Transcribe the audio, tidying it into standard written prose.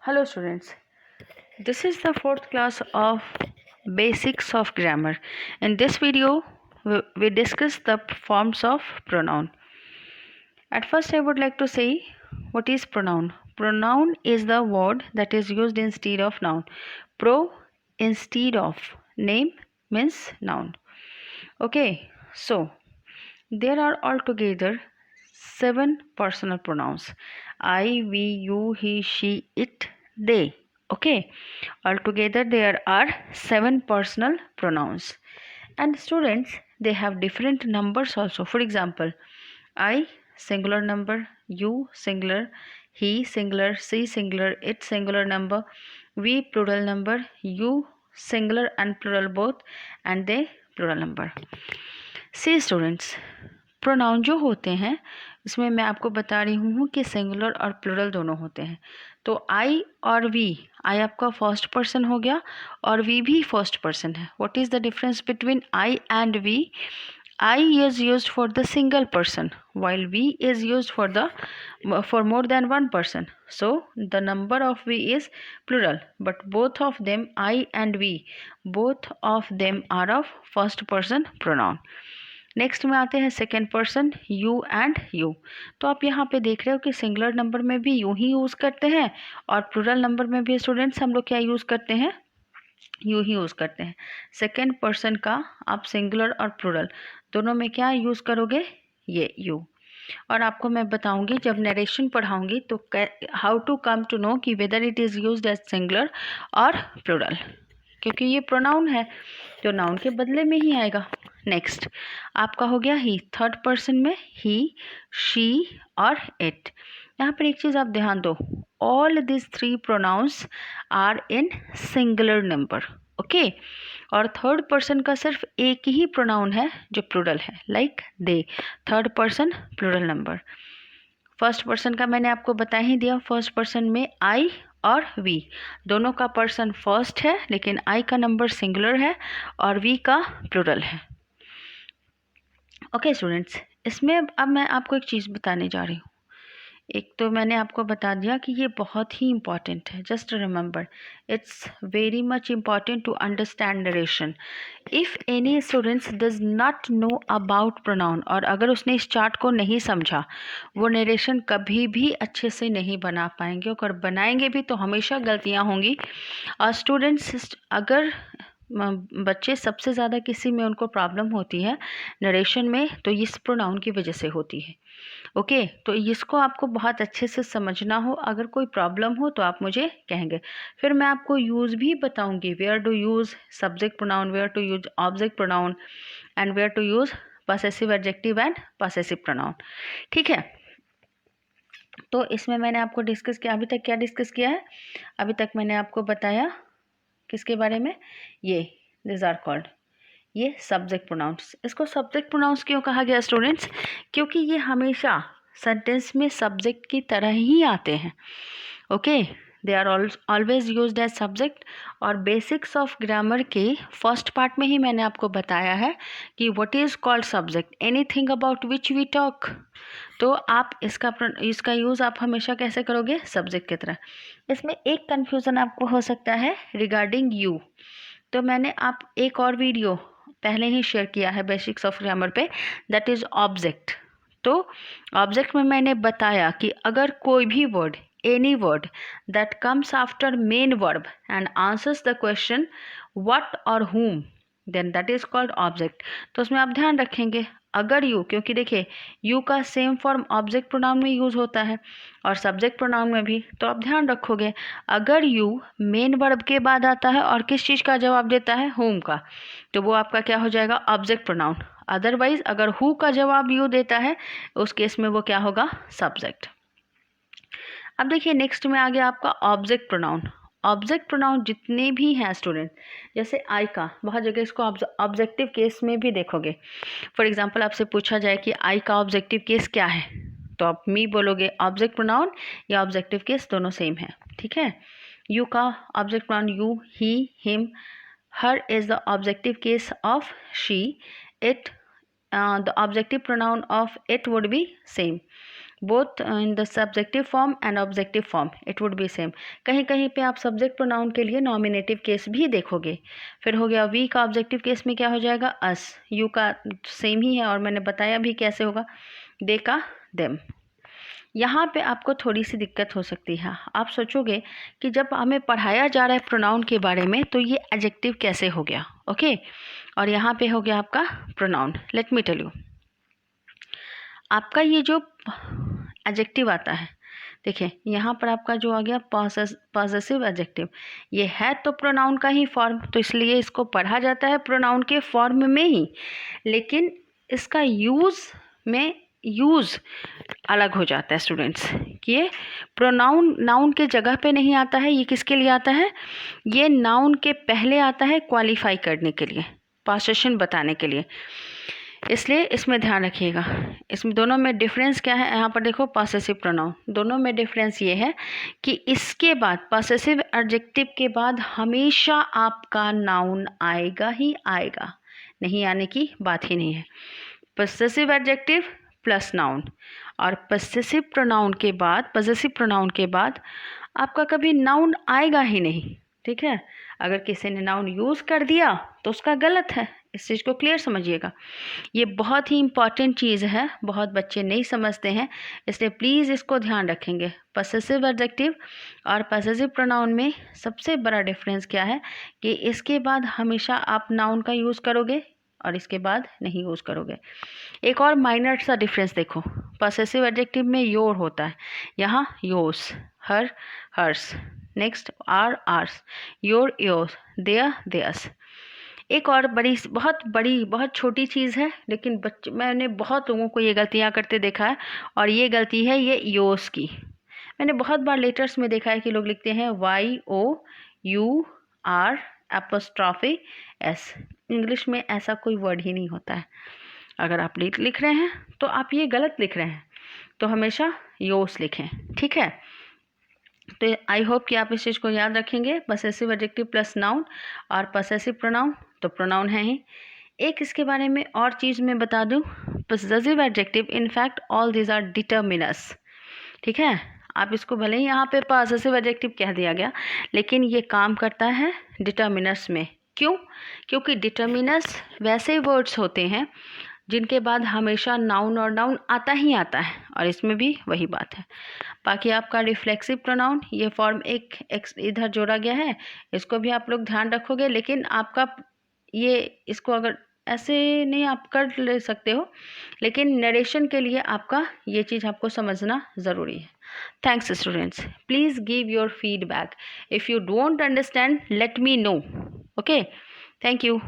Hello students, this is the fourth class of Basics of Grammar. In this video, we discuss the forms of pronoun. At first, I would like to say what is pronoun. Pronoun is the word that is used instead of noun. Pro instead of name means noun. Okay, so there are altogether 7 personal pronouns: I, we, you, he, she, it, they. Okay, altogether there are 7 personal pronouns. And students, they have different numbers also. For example, I singular number, you singular, he singular, she singular, it singular number, we plural number, you singular and plural both, and they plural number. See students, pronoun जो होते हैं इसमें मैं आपको बता रही हूँ कि सिंगुलर और प्लूरल दोनों होते हैं. तो आई और वी, आई आपका फर्स्ट पर्सन हो गया और वी भी फर्स्ट पर्सन है. What is the difference between I and we? I is used for the single person while V is used for more than one person. So the number of V is plural, but both of them, I and V, both of them are of first person pronoun. Next में आते हैं second person, you and you. तो आप यहाँ पे देख रहे हो कि सिंगुलर नंबर में भी यू ही यूज़ करते हैं और प्लूरल नंबर में भी स्टूडेंट्स हम लोग क्या यूज़ करते हैं? यू ही यूज़ करते हैं. सेकेंड पर्सन का आप सिंगुलर और प्लूरल दोनों में क्या यूज़ करोगे? ये यू. और आपको मैं बताऊंगी जब नरेशन पढ़ाऊंगी तो how to come to know कि whether it is used as singular और प्लूरल, क्योंकि ये प्रोनाउन है जो नाउन के बदले में ही आएगा. नेक्स्ट आपका हो गया ही. थर्ड पर्सन में ही, शी और इट. यहाँ पर एक चीज़ आप ध्यान दो, all this 3 pronouns are in singular number. Okay, और थर्ड पर्सन का सिर्फ एक ही प्रोनाउन है जो प्लूरल है, like they. Third person plural number. First person का मैंने आपको बता ही दिया. फर्स्ट पर्सन में आई और वी दोनों का पर्सन फर्स्ट है, लेकिन आई का नंबर सिंगुलर है और वी का प्लूरल है. ओके स्टूडेंट्स, इसमें अब मैं आपको एक चीज़ बताने जा रही हूँ. एक तो मैंने आपको बता दिया कि ये बहुत ही इम्पॉर्टेंट है. Just remember, it's very much important to understand narration. If any students does not know about pronoun, और अगर उसने इस चार्ट को नहीं समझा, वो नरेशन कभी भी अच्छे से नहीं बना पाएंगे, और बनाएंगे भी तो हमेशा गलतियाँ होंगी. और स्टूडेंट्स, अगर बच्चे सबसे ज़्यादा किसी में उनको प्रॉब्लम होती है नरेशन में, तो इस प्रोनाउन की वजह से होती है. ओके, तो इसको आपको बहुत अच्छे से समझना हो. अगर कोई प्रॉब्लम हो तो आप मुझे कहेंगे. फिर मैं आपको यूज़ भी बताऊंगी, where to use subject pronoun, where to use object pronoun, and where to use possessive adjective and possessive pronoun. ठीक है, तो इसमें मैंने आपको डिस्कस किया. अभी तक क्या डिस्कस किया है? अभी तक मैंने आपको बताया किसके बारे में? ये दिस आर कॉल्ड, ये सब्जेक्ट प्रोनाउंस. इसको सब्जेक्ट प्रोनाउंस क्यों कहा गया स्टूडेंट्स? क्योंकि ये हमेशा सेंटेंस में सब्जेक्ट की तरह ही आते हैं. Okay, they are always used as subject. और बेसिक्स ऑफ ग्रामर के फर्स्ट पार्ट में ही मैंने आपको बताया है कि what is called subject, anything about which we talk. तो आप इसका यूज़ आप हमेशा कैसे करोगे? सब्जेक्ट की तरह. इसमें एक कन्फ्यूज़न आपको हो सकता है रिगार्डिंग यू. तो मैंने आप एक और वीडियो पहले ही शेयर किया है बेसिक्स ऑफ ग्रामर पे, दैट इज़ ऑब्जेक्ट. तो ऑब्जेक्ट में मैंने बताया कि अगर कोई भी word, any word that comes after main verb and answers the question what और whom, then that is called object. तो उसमें आप ध्यान रखेंगे अगर यू, क्योंकि देखिए यू का सेम फॉर्म ऑब्जेक्ट प्रोनाउन में यूज़ होता है और सब्जेक्ट प्रोनाउन में भी. तो आप ध्यान रखोगे अगर यू मेन वर्ब के बाद आता है और किस चीज़ का जवाब देता है? whom का, तो वो आपका क्या हो जाएगा? Object pronoun. अदरवाइज अगर हु का जवाब यू देता है उस केस में वो क्या होगा? सब्जेक्ट. अब देखिए नेक्स्ट में आ गया आपका ऑब्जेक्ट प्रोनाउन. ऑब्जेक्ट प्रोनाउन जितने भी हैं स्टूडेंट, जैसे आई का, बहुत जगह इसको ऑब्जेक्टिव केस में भी देखोगे. फॉर एग्जांपल आपसे पूछा जाए कि आई का ऑब्जेक्टिव केस क्या है, तो आप मी बोलोगे. ऑब्जेक्ट प्रोनाउन या ऑब्जेक्टिव केस दोनों सेम है. ठीक है. यू का object pronoun you, he, him. Her is the objective case of she. It, the objective pronoun of it would be same. Both in the subjective form and objective form it would be same. कहीं कहीं पे आप subject pronoun के लिए nominative case भी देखोगे। फिर हो गया वी का ऑब्जेक्टिव केस में क्या हो जाएगा, अस। यू का सेम ही है और मैंने बताया भी कैसे होगा, दे का देम। यहाँ पे आपको थोड़ी सी दिक्कत हो सकती है, आप सोचोगे कि जब हमें पढ़ाया जा रहा है प्रोनाउन के बारे में तो ये एडजेक्टिव कैसे हो गया, ओके। और यहाँ पे हो गया आपका pronoun. Let me tell you, आपका ये जो एडजेक्टिव आता है, देखिए यहाँ पर आपका जो आ गया पॉसेसिव एडजेक्टिव, ये है तो प्रोनाउन का ही फॉर्म, तो इसलिए इसको पढ़ा जाता है प्रोनाउन के फॉर्म में ही, लेकिन इसका यूज़ अलग हो जाता है स्टूडेंट्स, कि ये प्रोनाउन नाउन के जगह पे नहीं आता है। ये किसके लिए आता है, ये नाउन के पहले आता है क्वालिफाई करने के लिए, पोजीशन बताने के लिए, इसलिए इसमें ध्यान रखिएगा। इसमें दोनों में डिफरेंस क्या है, यहाँ पर देखो पॉसेसिव प्रोनाउन, दोनों में डिफरेंस ये है कि इसके बाद पॉसेसिव एडजेक्टिव के बाद हमेशा आपका नाउन आएगा ही आएगा, नहीं आने की बात ही नहीं है। पॉसेसिव एडजेक्टिव प्लस नाउन, और पॉसेसिव प्रोनाउन के बाद आपका कभी नाउन आएगा ही नहीं, ठीक है। अगर किसी ने नाउन यूज़ कर दिया तो उसका गलत है, इस चीज़ को क्लियर समझिएगा। ये बहुत ही इम्पॉर्टेंट चीज़ है, बहुत बच्चे नहीं समझते हैं, इसलिए प्लीज़ इसको ध्यान रखेंगे। पॉसेसिव एडजेक्टिव और पॉसेसिव प्रोनाउन में सबसे बड़ा डिफरेंस क्या है कि इसके बाद हमेशा आप नाउन का यूज़ करोगे और इसके बाद नहीं यूज़ करोगे। एक और माइनर सा डिफरेंस देखो, पॉसेसिव एडजेक्टिव में योर होता है, यहाँ yours, her hers, next our ours, your yours, their theirs. एक और बहुत छोटी चीज़ है, लेकिन मैंने बहुत लोगों को ये गलतियाँ करते देखा है, और ये गलती है ये योर्स की। मैंने बहुत बार लेटर्स में देखा है कि लोग लिखते हैं YOUR', इंग्लिश में ऐसा कोई वर्ड ही नहीं होता है। अगर आप लिख रहे हैं तो आप ये गलत लिख रहे हैं, तो हमेशा योर्स लिखें, ठीक है। तो आई होप कि आप इस चीज़ को याद रखेंगे, पॉसेसिव एडजेक्टिव प्लस नाउन और पॉसेसिव प्रोनाउन तो प्रोनाउन है ही। एक इसके बारे में और चीज़ मैं बता दूं, possessive adjective in fact all these are determiners, ठीक है। आप इसको भले ही यहाँ पे पॉसेसिव एडजेक्टिव कह दिया गया, लेकिन ये काम करता है डिटर्मिनस में। क्यों? क्योंकि डिटर्मिनस वैसे वर्ड्स होते हैं जिनके बाद हमेशा नाउन और नाउन आता ही आता है, और इसमें भी वही बात है। बाकी आपका रिफ्लेक्सिव प्रोनाउन, ये फॉर्म एक इधर जोड़ा गया है, इसको भी आप लोग ध्यान रखोगे, लेकिन आपका ये इसको अगर ऐसे नहीं आप कर ले सकते हो, लेकिन नरेशन के लिए आपका ये चीज़ आपको समझना ज़रूरी है। Thanks students, please give your feedback. If you don't understand let me know, okay. Thank you.